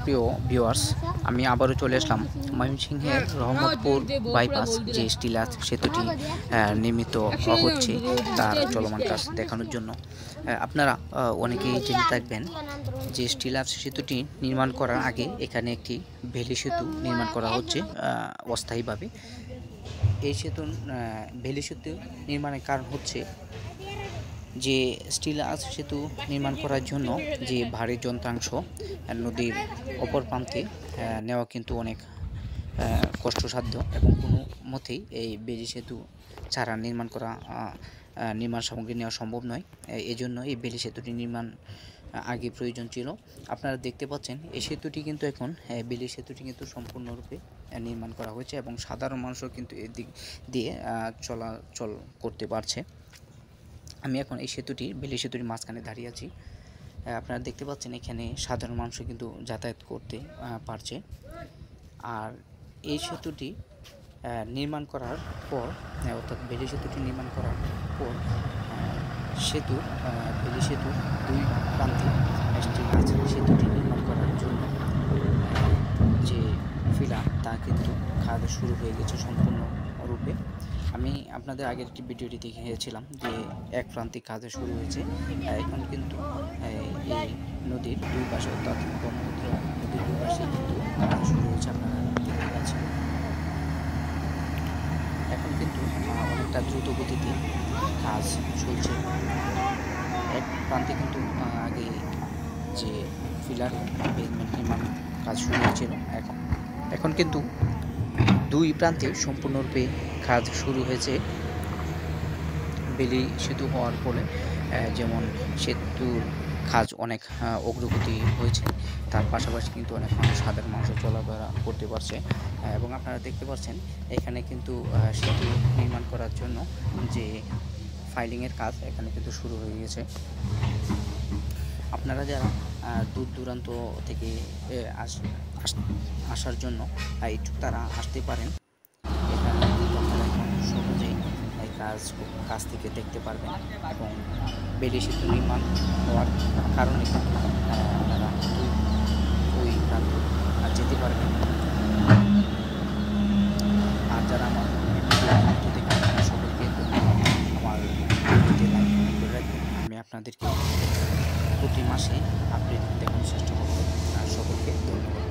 সুপ্রিয় ভিউয়ার্স, আমি আবারও চলে আসলাম ময়মনসিংহের রহমতপুর বাইপাস যে স্টিল সেতুটি নির্মিত হচ্ছে তার চলমান কাজ দেখানোর জন্য। আপনারা অনেকেই জেনে থাকবেন যে স্টিল সেতুটি নির্মাণ করার আগে এখানে একটি ভেলি সেতু নির্মাণ করা হচ্ছে অস্থায়ীভাবে। এই ভেলি সেতু নির্মাণের কারণ হচ্ছে যে স্টিল সেতু নির্মাণ করার জন্য যে ভারী যন্ত্রাংশ নদীর অপর প্রান্তে নেওয়া কিন্তু অনেক কষ্টসাধ্য এবং কোনো মতেই এই বেলি সেতু ছাড়া নির্মাণ সামগ্রী নেওয়া সম্ভব নয়। এই জন্য এই বেলি সেতুটি নির্মাণ আগে প্রয়োজন ছিল। আপনারা দেখতে পাচ্ছেন এই সেতুটি কিন্তু এখন বেলি সেতুটি কিন্তু সম্পূর্ণরূপে নির্মাণ করা হয়েছে এবং সাধারণ মানুষও কিন্তু এদিক দিয়ে চলাচল করতে পারছে। আমি এখন এই বেলি সেতুটির মাঝখানে দাঁড়িয়ে আছি। আপনারা দেখতে পাচ্ছেন এখানে সাধারণ মানুষ কিন্তু যাতায়াত করতে পারছে। আর এই সেতুটি নির্মাণ করার পর, অর্থাৎ বেলি সেতুটি নির্মাণ করার পর বেলি সেতুর দুই প্রান্তে সেতুটি নির্মাণ করার জন্য যে ফিলার তা কিন্তু কাজ শুরু হয়ে গেছে সম্পূর্ণরূপে। আমি আপনাদের আগের একটি ভিডিওটি দেখিয়েছিলাম যে এক প্রান্তিক কাজ শুরু হয়েছে। এখন কিন্তু এই নদীর দুই পাশে, অর্থাৎ ব্রহ্মপুত্র নদীর দুই পাশে কিন্তু কাজ শুরু হয়েছে, আপনারা দেখতে পাচ্ছেন। এখন কিন্তু অনেকটা দ্রুত গতিতে কাজ চলছে। এক প্রান্তে কিন্তু আগে যে ফিলার বেসমেন্ট নির্মাণ কাজ শুরু হয়েছিল, এখন কিন্তু দুই প্রান্তে সম্পূর্ণরূপে কাজ শুরু হয়েছে। বেলি সেতু হওয়ার ফলে যেমন সেতুর কাজ অনেক অগ্রগতি হয়েছে, তার পাশাপাশি কিন্তু অনেক সাধারণ মানুষ চলাফেরা করতে পারছে। এবং আপনারা দেখতে পাচ্ছেন এখানে কিন্তু সেতু নির্মাণ করার জন্য যে ফাইলিংয়ের কাজ এখানে কিন্তু শুরু হয়ে গেছে। আপনারা যারা দূর দূরান্ত থেকে আসার জন্য তারা আসতে পারেন। এখানে কিন্তু আপনারা সহজেই কাজ থেকে দেখতে পারবেন এবং বেলি সেতু নির্মাণ হওয়ার কারণে কিন্তু আপনারা ওই প্রান্ত যেতে পারবেন। আর যারা আমার সকলকে আমার ভিডিওতে লাইক করে রাখবেন। আমি আপনাদেরকে প্রতি মাসে আপডেট দেখানোর চেষ্টা করব। সকলকে ধন্যবাদ।